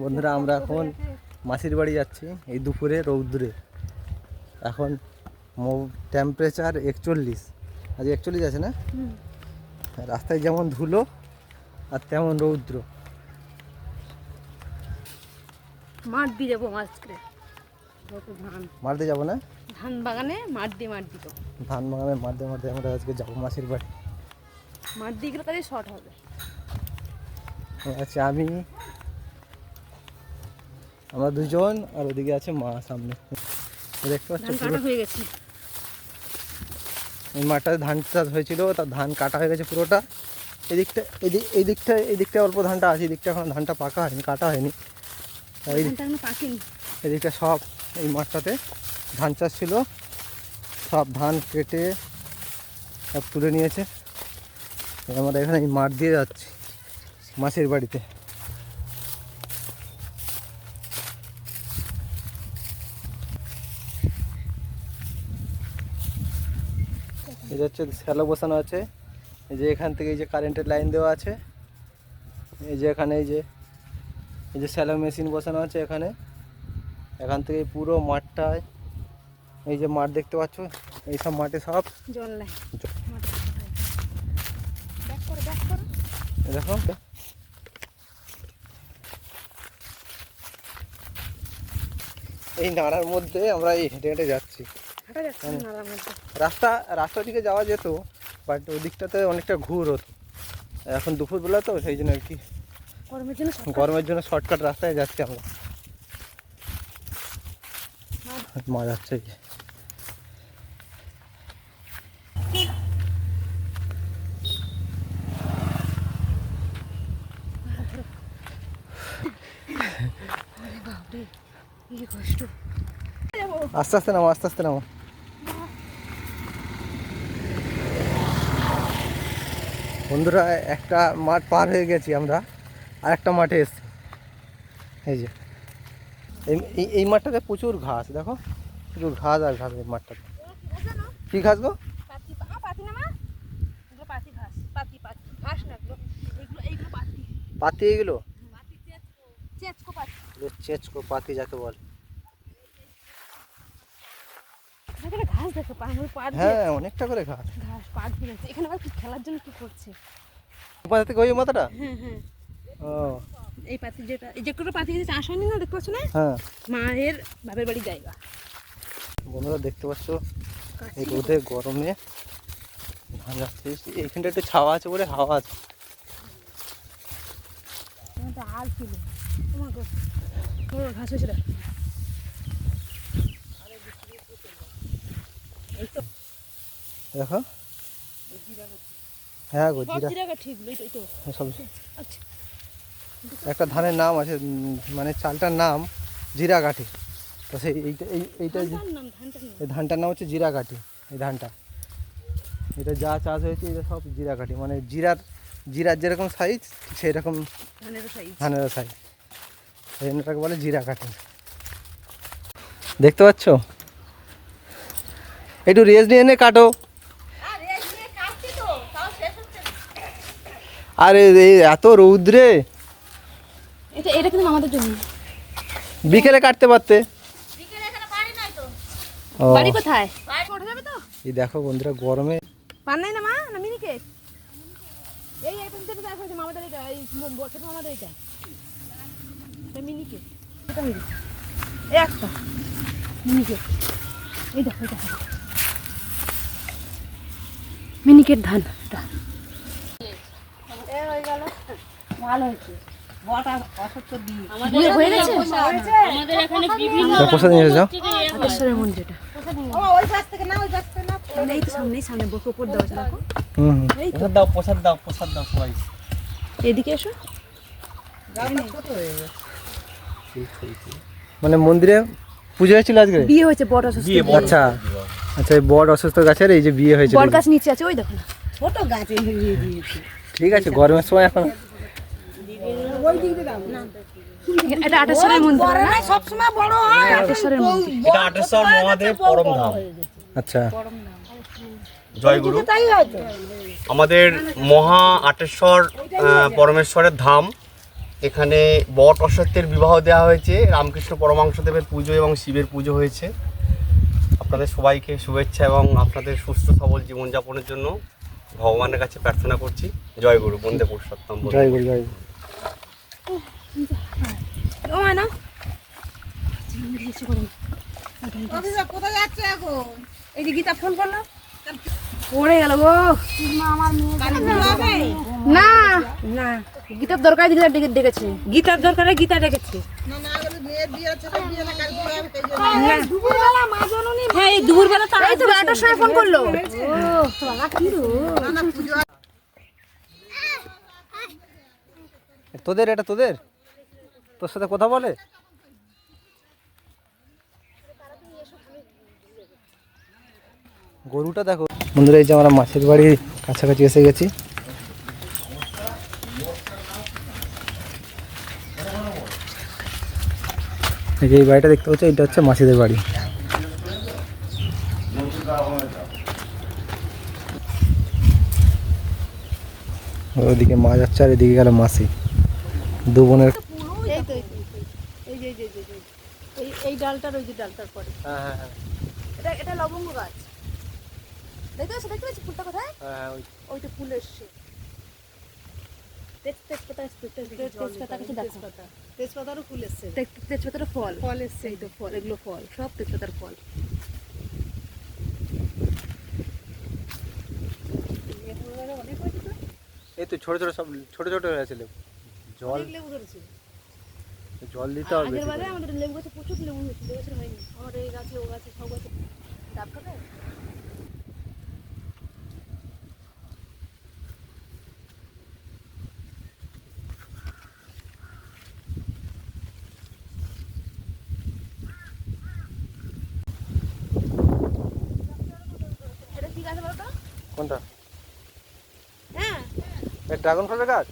বন্ধুরা আমরা এখন মাসির বাড়ি যাচ্ছি এই দুপুরে রৌদ্রে। এখন টেম্পারেচার 41, আজ 41 আছে না? রাস্তায় যেমন ধুলো আর তেমন রৌদ্র। মাঠ দিয়ে যাবো আজকে, মাঠ দিয়ে যাবো না, ধান বাগানে মাঠ দিয়ে যাবো। ধান বাগানে মাঠ দিয়ে আমরা আজকে যাবো মাসির বাড়ি। মাঠ দিয়ে গেলে তাহলে শর্ট হবে। আচ্ছা, আমরা দুজন আর ওদিকে আছে মা সামনে। দেখতে পাচ্ছ পুরো হয়ে গেছে। এই মাঠটাতে ধান চাষ হয়েছিল, তার ধান কাটা হয়ে গেছে পুরোটা। এই দিকটা অল্প ধানটা আছে, এই দিকটা এখন ধানটা পাকা হয়নি, কাটা হয়নি। এদিকটা সব এই মাঠটাতে ধান চাষ ছিল, সব ধান কেটে সব তুলে নিয়েছে। আমরা এখানে এই মাঠ দিয়ে যাচ্ছি মাসির বাড়িতে। এটা হচ্ছে শ্যালো বসানো আছে। এই যে এখান থেকে এই যে কারেন্টের লাইন দেওয়া আছে, এই যে এখানে এই যে শ্যালো মেশিন বসানো আছে এখানে। এখান থেকে পুরো মাঠটায়, এই যে মাঠ দেখতে পাচ্ছ, এই সব মাঠে সব জল নাই। দেখো এই নাড়ার মধ্যে আমরা এই হেঁটে হেঁটে যাচ্ছি। রাস্তা দিকে যাওয়া যেত, বাট ওই দিকটাতে অনেকটা ঘুর হতো। এখন দুপুরবেলা তো সেই জন্য আর কি, গরমের জন্য শর্টকাট রাস্তায় যাচ্ছি আমরা। মা যাচ্ছে আস্তে আস্তে নামো, আস্তে আস্তে নামো। বন্ধুরা একটা মাঠ পার হয়ে গেছি আমরা, আর একটা মাঠে এসছি। এই যে এই মাঠটাতে প্রচুর ঘাস, দেখো প্রচুর ঘাস আর ঘাস। এই মাঠটাতে কি ঘাস গো? পাতি, এগুলো চেচকো পাতি যাকে বলে। হ্যাঁ, অনেকটা করে ঘাস। এখানে আবার খেলার জন্য কি করছে? ওই মাথাটা, ও এই পাতি, যেটা এই যে পাতি চাষ হয়নি না, দেখতে পাচ্ছ না? হ্যাঁ, মায়ের বাপের বাড়ি জায়গা। বন্ধুরা দেখতে পাচ্ছ এই রোদে গরমে ধান যাচ্ছে। এইখানটা একটু ছাওয়া আছে বলে হাওয়া আছে। আল ছিল ঘাস হয়েছিল। দেখো, হ্যাঁ গো, সব একটা ধানের নাম আছে, মানে চালটার নাম জিরাকাঠি। তো সেই এইটা এই ধানটার নাম হচ্ছে জিরাকাঠি। এই ধানটা, এটা যা চাষ হয়েছে এটা সব জিরাকাঠি, মানে জিরার যেরকম সাইজ সেই রকম ধানেরও সাইজ, এই জন্যটাকে বলে জিরাকাঠি। দেখতে পাচ্ছ, একটু রেস্ট নিয়ে কাটো। আরে এই এত রৌদ্রে, এটা কিন্তু আমাদের জন্য। বিকেলে কাটতে পারতে। বাড়ি কোথায়? এই দেখো বন্ধুরা গরমে পান নাই না মা, না মিনিকে এই পর্যন্ত চাষ হয়েছে মামাদের। এটা এই ছোট মামাদের, এটা মিনিকে একটা মিনিকে। এই দেখো এটা মিনিকের ধান, এটা হয়ে গেল, ভালো হয়েছে। এদিকে এসো। মানে মন্দিরে পুজো হয়েছিল আজকে, বিয়ে হয়েছে বট অসুস্থ। আচ্ছা আচ্ছা, এই বট অসুস্থ গাছের এই যে বিয়ে হয়েছে, বট গাছ নিচে আছে ওই দেখো না, ছোট গাছ। ঠিক আছে, গরমের সময় এখন এটা আটেশ্বরের মন্দির, সব সময় বড় হয় আটেশ্বরের মন্দির। এটা আটেশ্বর মহাদেব পরম ধাম। আচ্ছা, জয়গুরু। আমাদের মহা আটেশ্বর পরমেশ্বরের ধাম, এখানে বট অশ্বত্থের বিবাহ দেওয়া হয়েছে, রামকৃষ্ণ পরমহংসদেবের পুজো এবং শিবের পুজো হয়েছে। আপনাদের সবাইকে শুভেচ্ছা এবং আপনাদের সুস্থ সবল জীবনযাপনের জন্য ভগবানের কাছে প্রার্থনা করছি। জয় গুরু, বন্দে পুরুষোত্তম। জয় গুরু, জয় গুরু। ও মা না কোথায় যাচ্ছে এখন? এই যে গীতা ফোন করলো, পড়ে গেল গো। না না, গীতার দরকার ডেকেছে, গীতার দরকারে গীতা ডেকেছে। হ্যাঁ, এই দুপুরবেলা তাই তো 8টার সময় ফোন করলো। তোদের এটা তোদের, তোর সাথে কথা বলে? গরুটা দেখো বন্ধুরা, এই যে আমরা মাছের বাড়ির কাছাকাছি এসে গেছি। এই যে এই বাড়িটা দেখতে পাচ্ছ, এটা হচ্ছে মাসিদের বাড়ি। ওদিকে মা যাচ্ছে আর এদিকে গেল মাসি, দু বোনের। এই তো এই যে এই ডালটার ওই যে ডালটার পরে। হ্যাঁ হ্যাঁ হ্যাঁ এটা এটা লবঙ্গ গাছ, দেখতে পাচ্ছি ফুলটা কোথায়? হ্যাঁ, ওইটা ফুল এসছে। তেজপাতারও ফুল এসছে, তেজপাতার ফল, ফল এসছে। এই তো ফল, এগুলো ফল, সব তেজপাতার ফল। এই তো ছোট ছোট সব ছোট ছোট হয়ে আছে লেবু। জল লেবু ধরেছে। জল দিতে হবে আগের বেশি বারে করে। আমাদের লেবু গাছে প্রচুর লেবু হয়েছিল, এবছর হয়নি। আমার এই গাছে, ও গাছে, সব গাছে ডাব খাবে। এটা কি গাছ বলো তো? কোনটা? হ্যাঁ এই ড্রাগন ফলের গাছ।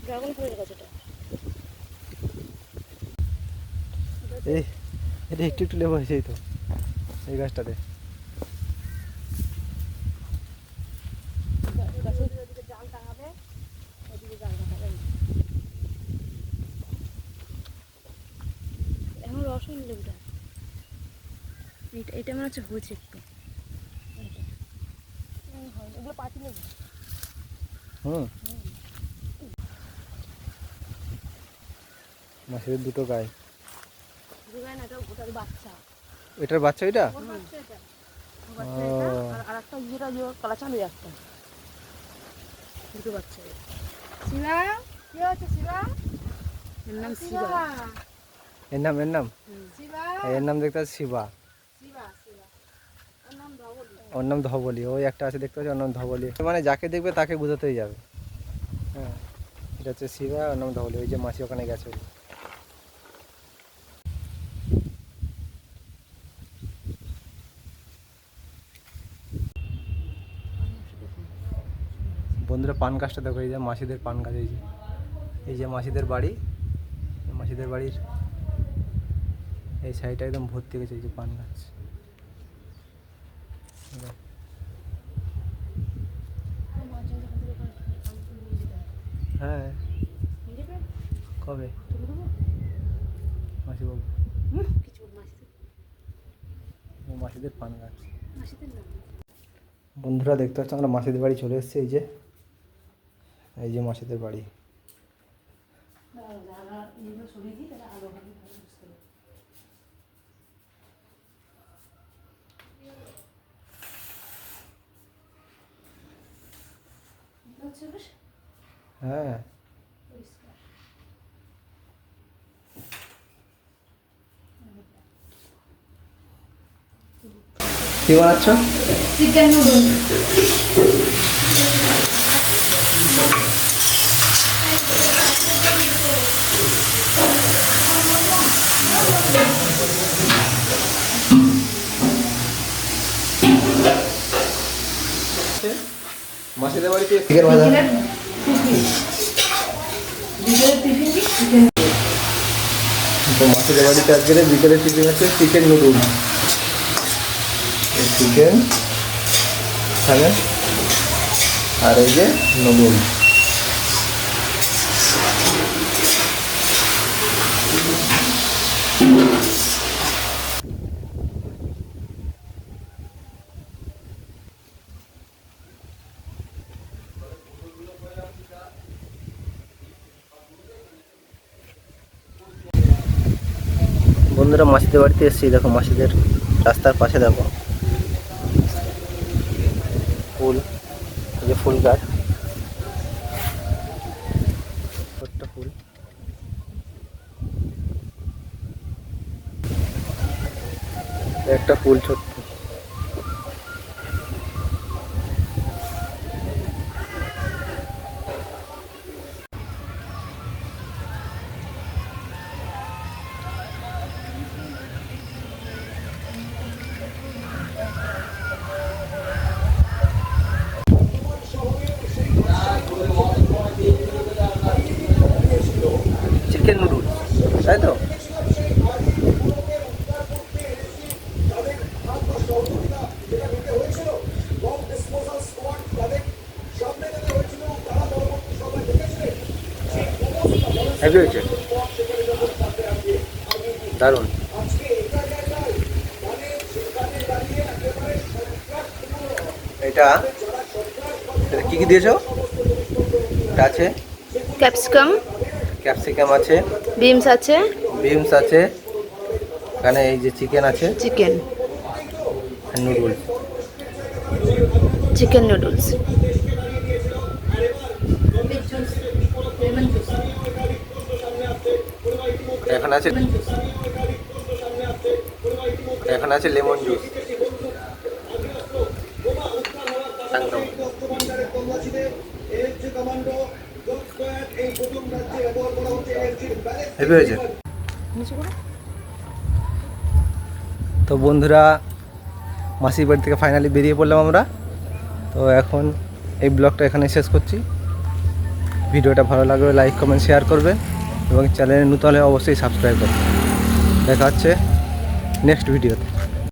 ড্রাগন ফলের গাছ এটা। এই এটা একটু একটু লেবু হয়েছে, এই তো এই গাছটাতে। জাল টাঙাবে, ওদিকে জাল টাঙাবে। এখন রস হয়নি লেবুটা, এটা মনে হচ্ছে হয়েছে একটু। এগুলো পাতি লেবু। মাছের দুটো গায়ে। না, এটা ওটার বাচ্চা। এটার বাচ্চা এটা? ওর বাচ্চা এটা। ওর বাচ্চা এটা, আর একটা ইয়েটা যে কালা চালু একটা। দুটো বাচ্চা। শিবা, কি হচ্ছে শিবা? এর নাম শিবা। এর নাম শিবা, এর নাম দেখতে পাচ্ছি শিবা। শিবা, শিবা। ওর নাম ধবলি। ওর নাম ধবলি। ওই একটা আছে দেখতে পাচ্ছি, ওর নাম ধবলি। মানে যাকে দেখবে তাকে বোঝাতেই যাবে। হ্যাঁ, এটা হচ্ছে শিবা, ওর নাম ধবলি। ওই যে মাসি ওখানে গেছে। বন্ধুরা পান গাছটা দেখো, এই যে মাসিদের পান গাছ। এই যে মাসিদের বাড়ি, মাসিদের বাড়ির এই সাইডটা একদম ভর্তি গেছে এই যে পান গাছ। হ্যাঁ, কবে মাসি বাবু? মাসিদের পান গাছ। বন্ধুরা দেখতে পাচ্ছ, আমরা মাসিদের বাড়ি চলে এসেছি। এই যে মাসিদের বাড়ি। হ্যাঁ, কি বানাচ্ছ? Chicken noodles. মাসিদের বাড়িতে চিকেন ভাজা। তো মাসিদের বাড়িতে আজকে বিকেলে টিফিন হচ্ছে চিকেন নুডলস। চিকেন এখানে আর এই যে নুডলস। বন্ধুরা মাসিদের বাড়িতে এসেছি, দেখো মাসিদের রাস্তার পাশে দেখো ফুল, এই যে ফুল গাছ, ছোট্ট ফুল। একটা ফুল ছোট্ট। চিকেন নুডলস, তাই তো? হেভি হয়েছে, দারুণ। এটা কি কি দিয়েছো? এটা আছে ক্যাপসিকাম, ক্যাপসিকাম আছে, বিনস আছে, বিনস আছে, এখানে এই যে চিকেন আছে, চিকেন, নুডলস, চিকেন নুডলস, এখানে আছে, এখানে আছে লেমন জুস, একদম হেভি হয়েছে। তো বন্ধুরা মাসির বাড়ি থেকে ফাইনালি বেরিয়ে পড়লাম আমরা। তো এখন এই ব্লগটা এখানে শেষ করছি। ভিডিওটা ভালো লাগলে লাইক কমেন্ট শেয়ার করবে এবং চ্যানেলে নতুন হলে অবশ্যই সাবস্ক্রাইব করবে। দেখা হচ্ছে নেক্সট ভিডিওতে।